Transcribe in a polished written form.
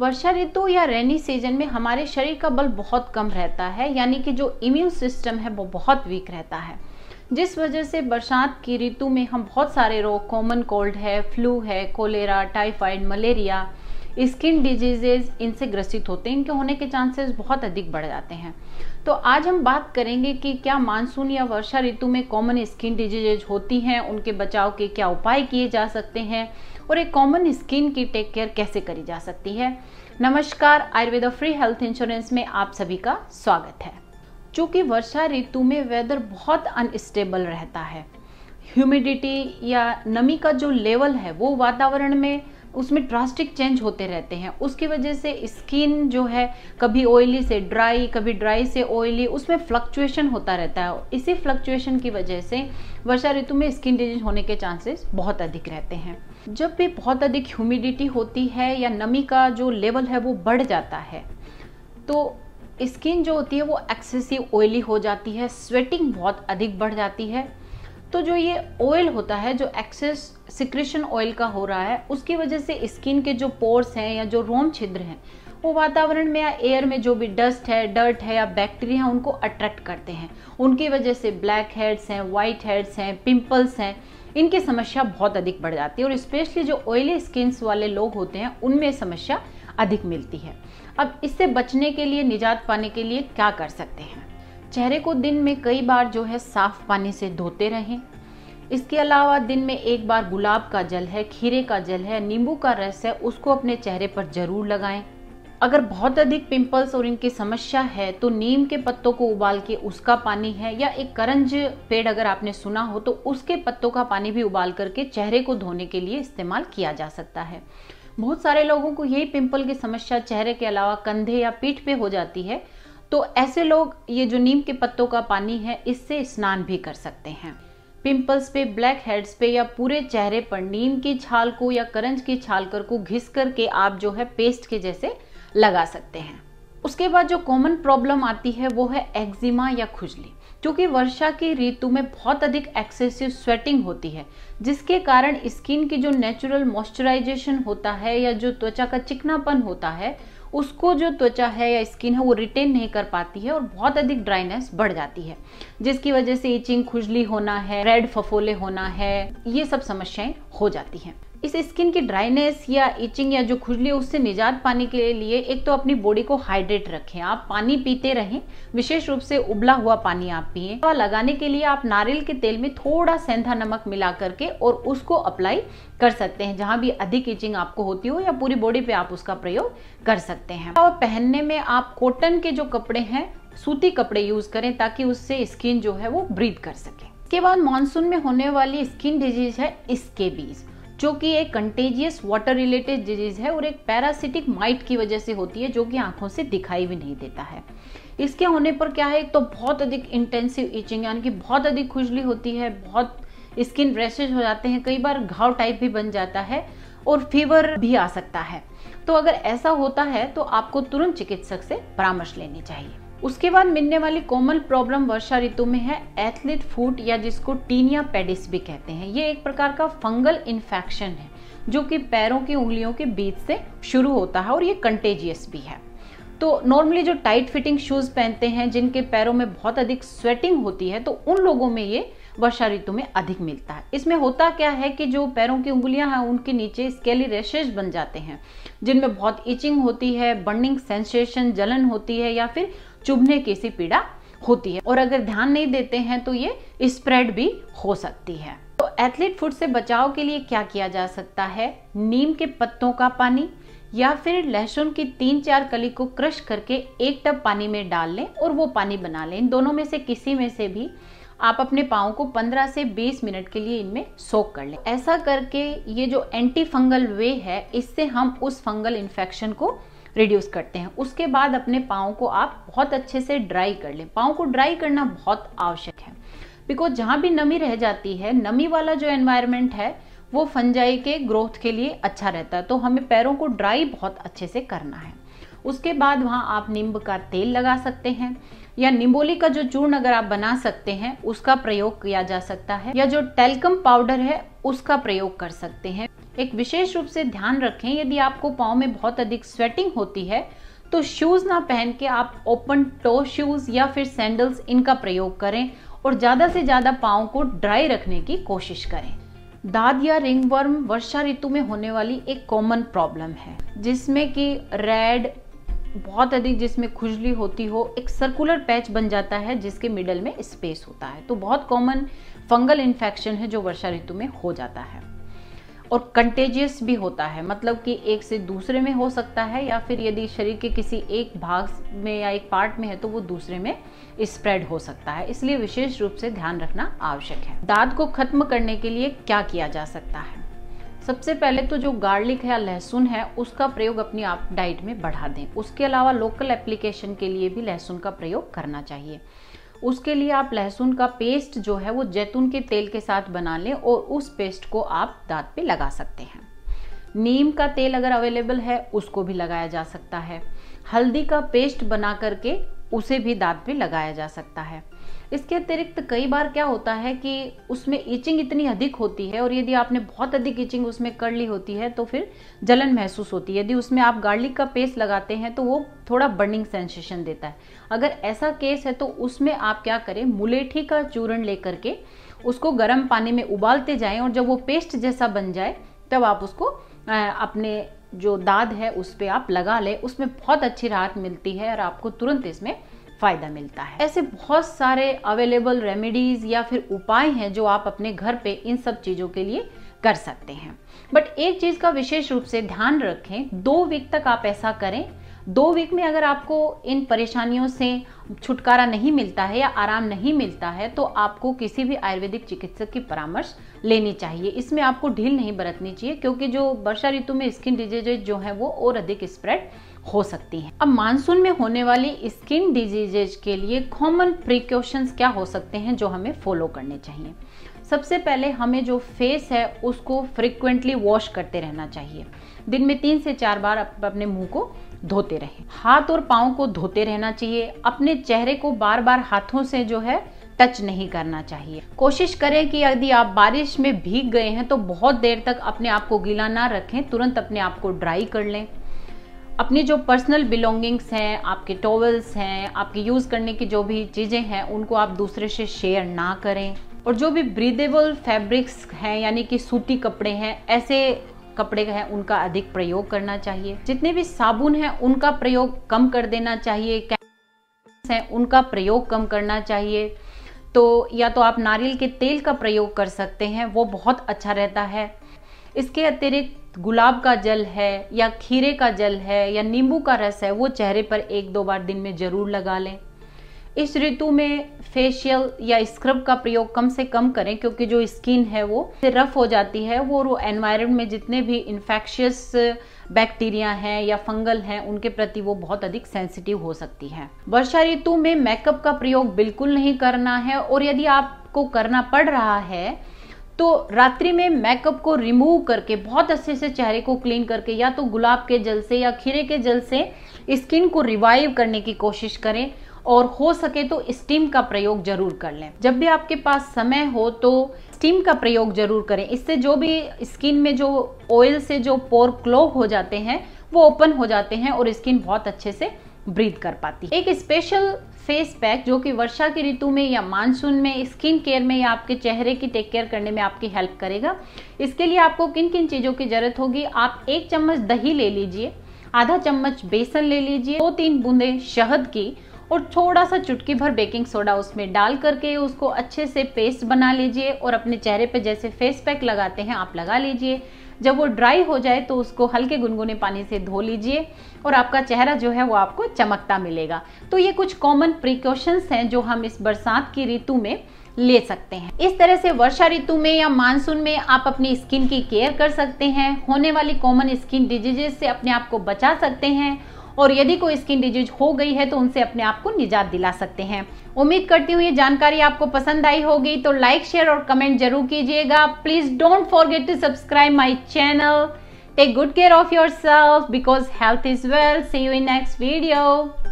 वर्षा ऋतु या rainy season में हमारे शरीर का बल बहुत कम रहता है, यानी कि जो इम्यून सिस्टम है वो बहुत वीक रहता है, जिस वजह से बरसात की ऋतु में हम बहुत सारे रोग, कॉमन कोल्ड है, फ्लू है, cholera, typhoid, malaria, skin diseases, इनसे ग्रसित होते हैं। इनके होने के चांसेस बहुत अधिक बढ़ जाते हैं। तो आज हम बात करेंगे कि क्या मानसून या वर्षा ऋतु में कॉमन स्किन डिजीजेज होती हैं, उनके बचाव के क्या उपाय किए जा सकते हैं और एक कॉमन स्किन की टेक केयर कैसे करी जा सकती है। नमस्कार, आयुर्वेदा फ्री हेल्थ इंश्योरेंस में आप सभी का स्वागत है। चूँकि वर्षा ऋतु में वेदर बहुत अनस्टेबल रहता है, ह्यूमिडिटी या नमी का जो लेवल है वो वातावरण में उसमें ड्रास्टिक चेंज होते रहते हैं। उसकी वजह से स्किन जो है कभी ऑयली से ड्राई, कभी ड्राई से ऑयली, उसमें फ्लक्चुएशन होता रहता है। इसी फ्लक्चुएशन की वजह से वर्षा ऋतु में स्किन डिजीज होने के चांसेस बहुत अधिक रहते हैं। जब भी बहुत अधिक ह्यूमिडिटी होती है या नमी का जो लेवल है वो बढ़ जाता है तो स्किन जो होती है वो एक्सेसिव ऑयली हो जाती है, स्वेटिंग बहुत अधिक बढ़ जाती है। तो जो ये ऑयल होता है, जो एक्सेस सिक्रेशन ऑयल का हो रहा है, उसकी वजह से स्किन के जो पोर्स हैं या जो रोम छिद्र हैं वो वातावरण में या एयर में जो भी डस्ट है, डर्ट है या बैक्टीरिया है उनको अट्रैक्ट करते हैं। उनकी वजह से ब्लैक हेड्स हैं, वाइट हेड्स हैं, पिंपल्स हैं, इनकी समस्या बहुत अधिक बढ़ जाती है। और स्पेशली जो ऑयली स्किन्स वाले लोग होते हैं उनमें समस्या अधिक मिलती है। अब इससे बचने के लिए, निजात पाने के लिए क्या कर सकते हैं? चेहरे को दिन में कई बार जो है साफ पानी से धोते रहें। इसके अलावा दिन में एक बार गुलाब का जल है, खीरे का जल है, नींबू का रस है, उसको अपने चेहरे पर जरूर लगाएं। अगर बहुत अधिक पिंपल्स और इनकी समस्या है तो नीम के पत्तों को उबाल के उसका पानी है, या एक करंज पेड़ अगर आपने सुना हो तो उसके पत्तों का पानी भी उबाल करके चेहरे को धोने के लिए इस्तेमाल किया जा सकता है। बहुत सारे लोगों को यही पिंपल की समस्या चेहरे के अलावा कंधे या पीठ पे हो जाती है, तो ऐसे लोग ये जो नीम के पत्तों का पानी है इससे स्नान भी कर सकते हैं। पिंपल्स पे, ब्लैक हेड्स पे या पूरे चेहरे पर नीम की छाल को या करंज की छाल को घिस करके आप जो है पेस्ट के जैसे लगा सकते हैं। उसके बाद जो कॉमन प्रॉब्लम आती है वो है एक्जिमा या खुजली। क्योंकि वर्षा की ऋतु में बहुत अधिक एक्सेसिव स्वेटिंग होती है, जिसके कारण स्किन की जो नेचुरल मॉइस्चराइजेशन होता है या जो त्वचा का चिकनापन होता है उसको जो त्वचा है या स्किन है वो रिटेन नहीं कर पाती है और बहुत अधिक ड्राइनेस बढ़ जाती है, जिसकी वजह से इचिंग, खुजली होना है, रेड फफोले होना है, ये सब समस्याएं हो जाती हैं। इस स्किन की ड्राइनेस या इचिंग या जो खुजली है उससे निजात पाने के लिए एक तो अपनी बॉडी को हाइड्रेट रखें, आप पानी पीते रहें, विशेष रूप से उबला हुआ पानी आप पिएं। तो लगाने के लिए आप नारियल के तेल में थोड़ा सेंधा नमक मिला करके और उसको अप्लाई कर सकते हैं जहां भी अधिक इचिंग आपको होती हो, या पूरी बॉडी पे आप उसका प्रयोग कर सकते हैं। और पहनने में आप कॉटन के जो कपड़े हैं, सूती कपड़े यूज करें ताकि उससे स्किन जो है वो ब्रीथ कर सके। इसके बाद मानसून में होने वाली स्किन डिजीज है स्केबीज, जो कि एक कंटेजियस वाटर रिलेटेड डिजीज है और एक पैरासिटिक माइट की वजह से होती है, जो कि आंखों से दिखाई भी नहीं देता है। इसके होने पर क्या है, तो बहुत अधिक इंटेंसिव इचिंग यानी कि बहुत अधिक खुजली होती है, बहुत स्किन रैशेज हो जाते हैं, कई बार घाव टाइप भी बन जाता है और फीवर भी आ सकता है। तो अगर ऐसा होता है तो आपको तुरंत चिकित्सक से परामर्श लेनी चाहिए। उसके बाद मिलने वाली कॉमन प्रॉब्लम वर्षा ऋतु में है एथलीट फुट, या जिसको टीनिया पेडिस भी कहते हैं। ये एक प्रकार का फंगल इन्फेक्शन है जो कि पैरों की उंगलियों के बीच से शुरू होता है और ये कंटेजियस भी है। तो नॉर्मली जो टाइट फिटिंग शूज पहनते हैं, जिनके पैरों में बहुत अधिक स्वेटिंग होती है, तो उन लोगों में ये वर्षा ऋतु में अधिक मिलता है। इसमें होता क्या है कि जो पैरों की उंगलियां हैं उनके नीचे स्केली रैशेज बन जाते हैं, जिनमें बहुत इचिंग होती है, बर्निंग सेंसेशन, जलन होती है या फिर चुभने की सी पीड़ा होती है, और अगर ध्यान नहीं देते हैं तो ये स्प्रेड भी हो सकती है। तो एथलीट फुट से बचाव के लिए क्या किया जा सकता है? नीम के पत्तों का पानी या फिर लहसुन की 3-4 कली को क्रश करके एक टब पानी में डाल लें और वो पानी बना लें। इन दोनों में से किसी में से भी आप अपने पाँव को 15 से 20 मिनट के लिए इनमें सोक कर लें। ऐसा करके ये जो एंटी फंगल वे है, इससे हम उस फंगल इन्फेक्शन को रिड्यूस करते हैं। उसके बाद अपने पाँव को आप बहुत अच्छे से ड्राई कर लें। पाँव को ड्राई करना बहुत आवश्यक है, बिकॉज जहाँ भी नमी रह जाती है, नमी वाला जो एनवायरनमेंट है वो फंजाई के ग्रोथ के लिए अच्छा रहता है। तो हमें पैरों को ड्राई बहुत अच्छे से करना है। उसके बाद वहाँ आप नींबू का तेल लगा सकते हैं, या निम्बोली का जो चूर्ण अगर आप बना सकते हैं उसका प्रयोग किया जा सकता है, या जो टेल्कम पाउडर है उसका प्रयोग कर सकते हैं। एक विशेष रूप से ध्यान रखें, यदि आपको पाँव में बहुत अधिक स्वेटिंग होती है तो शूज़ ना पहन के आप ओपन टो शूज़ या फिर सैंडल्स इनका प्रयोग करें और ज़्यादा से ज़्यादा पाँव को ड्राई रखने की कोशिश करें। दाद या रिंगवर्म वर्षा ऋतु में होने वाली एक कॉमन प्रॉब्लम है, जिसमें कि रेड बहुत अधिक, जिसमें खुजली होती हो, एक सर्कुलर पैच बन जाता है जिसके मिडल में स्पेस होता है। तो बहुत कॉमन फंगल इन्फेक्शन है जो वर्षा ऋतु में हो जाता है और कंटेजियस भी होता है, मतलब कि एक से दूसरे में हो सकता है या फिर यदि शरीर के किसी एक भाग में या एक पार्ट में है तो वो दूसरे में स्प्रेड हो सकता है। इसलिए विशेष रूप से ध्यान रखना आवश्यक है। दाद को खत्म करने के लिए क्या किया जा सकता है? सबसे पहले तो जो गार्लिक है या लहसुन है उसका प्रयोग अपनी आप डाइट में बढ़ा दें। उसके अलावा लोकल एप्लीकेशन के लिए भी लहसुन का प्रयोग करना चाहिए। उसके लिए आप लहसुन का पेस्ट जो है वो जैतून के तेल के साथ बना लें और उस पेस्ट को आप दांत पे लगा सकते हैं। नीम का तेल अगर अवेलेबल है उसको भी लगाया जा सकता है। हल्दी का पेस्ट बना करके उसे भी दांत पे लगाया जा सकता है। इसके अतिरिक्त कई बार क्या होता है कि उसमें इचिंग इतनी अधिक होती है और यदि आपने बहुत अधिक इचिंग उसमें कर ली होती है तो फिर जलन महसूस होती है। यदि उसमें आप गार्लिक का पेस्ट लगाते हैं तो वो थोड़ा बर्निंग सेंसेशन देता है। अगर ऐसा केस है तो उसमें आप क्या करें, मुलेठी का चूर्ण लेकर के उसको गर्म पानी में उबालते जाएं और जब वो पेस्ट जैसा बन जाए तब आप उसको अपने जो दाद है उस पर आप लगा लें। उसमें बहुत अच्छी राहत मिलती है और आपको तुरंत इसमें फायदा मिलता है। ऐसे बहुत सारे अवेलेबल रेमेडीज या फिर उपाय हैं जो आप अपने घर पे इन सब चीज़ों के लिए कर सकते हैं। बट एक चीज़ का विशेष रूप से ध्यान रखें, 2 वीक तक आप ऐसा करें। 2 वीक में अगर आपको इन परेशानियों से छुटकारा नहीं मिलता है या आराम नहीं मिलता है तो आपको किसी भी आयुर्वेदिक चिकित्सक की परामर्श लेनी चाहिए। इसमें आपको ढील नहीं बरतनी चाहिए क्योंकि जो वर्षा ऋतु में स्किन डिजीजेज जो है वो और अधिक स्प्रेड हो सकती हैं। अब मानसून में होने वाली स्किन डिजीजेज के लिए कॉमन प्रिकॉशंस क्या हो सकते हैं जो हमें फॉलो करने चाहिए? सबसे पहले हमें जो फेस है उसको फ्रिक्वेंटली वॉश करते रहना चाहिए। दिन में 3 से 4 बार अपने मुंह को धोते रहें। हाथ और पाँव को धोते रहना चाहिए। अपने चेहरे को बार बार हाथों से जो है टच नहीं करना चाहिए। कोशिश करें कि यदि आप बारिश में भीग गए हैं तो बहुत देर तक अपने आप को गीला ना रखें, तुरंत अपने आप को ड्राई कर लें। अपनी जो पर्सनल बिलोंगिंग्स हैं, आपके टॉवल्स हैं, आपके यूज़ करने की जो भी चीज़ें हैं उनको आप दूसरे से शेयर ना करें। और जो भी ब्रीदेबल फैब्रिक्स हैं यानी कि सूती कपड़े हैं, ऐसे कपड़े हैं उनका अधिक प्रयोग करना चाहिए। जितने भी साबुन हैं उनका प्रयोग कम कर देना चाहिए। कैंडल्स हैं उनका प्रयोग कम करना चाहिए। तो या तो आप नारियल के तेल का प्रयोग कर सकते हैं, वो बहुत अच्छा रहता है। इसके अतिरिक्त गुलाब का जल है या खीरे का जल है या नींबू का रस है, वो चेहरे पर 1-2 बार दिन में जरूर लगा लें। इस ऋतु में फेशियल या स्क्रब का प्रयोग कम से कम करें क्योंकि जो स्किन है वो रफ हो जाती है, वो एनवायरनमेंट में जितने भी इन्फेक्शियस बैक्टीरिया हैं या फंगल हैं उनके प्रति वो बहुत अधिक सेंसिटिव हो सकती है। वर्षा ऋतु में मेकअप का प्रयोग बिल्कुल नहीं करना है और यदि आपको करना पड़ रहा है तो रात्रि में मेकअप को रिमूव करके बहुत अच्छे से चेहरे को क्लीन करके या तो गुलाब के जल से या खीरे के जल से स्किन को रिवाइव करने की कोशिश करें और हो सके तो स्टीम का प्रयोग जरूर कर लें। जब भी आपके पास समय हो तो स्टीम का प्रयोग जरूर करें। इससे जो भी स्किन में जो ऑयल से जो पोर क्लॉग हो जाते हैं वो ओपन हो जाते हैं और स्किन बहुत अच्छे से ब्रीथ कर पाती है। एक स्पेशल फेस पैक जो कि वर्षा की ऋतु में या मानसून में स्किन केयर में या आपके चेहरे की टेक केयर करने में आपकी हेल्प करेगा। इसके लिए आपको किन किन चीज़ों की जरूरत होगी? आप 1 चम्मच दही ले लीजिए, आधा चम्मच बेसन ले लीजिए, 2-3 बूंदे शहद की और थोड़ा सा चुटकी भर बेकिंग सोडा उसमें डाल करके उसको अच्छे से पेस्ट बना लीजिए और अपने चेहरे पे जैसे फेस पैक लगाते हैं आप लगा लीजिए। जब वो ड्राई हो जाए तो उसको हल्के गुनगुने पानी से धो लीजिए और आपका चेहरा जो है वो आपको चमकता मिलेगा। तो ये कुछ कॉमन प्रिकॉशंस हैं जो हम इस बरसात की ऋतु में ले सकते हैं। इस तरह से वर्षा ऋतु में या मानसून में आप अपनी स्किन की केयर कर सकते हैं, होने वाली कॉमन स्किन डिजीजेस से अपने आप को बचा सकते हैं और यदि कोई स्किन डिजीज हो गई है तो उनसे अपने आप को निजात दिला सकते हैं। उम्मीद करती हूँ ये जानकारी आपको पसंद आई होगी, तो लाइक शेयर और कमेंट जरूर कीजिएगा। Please don't forget to subscribe my channel. Take good care of yourself because health is wealth. See you in next video.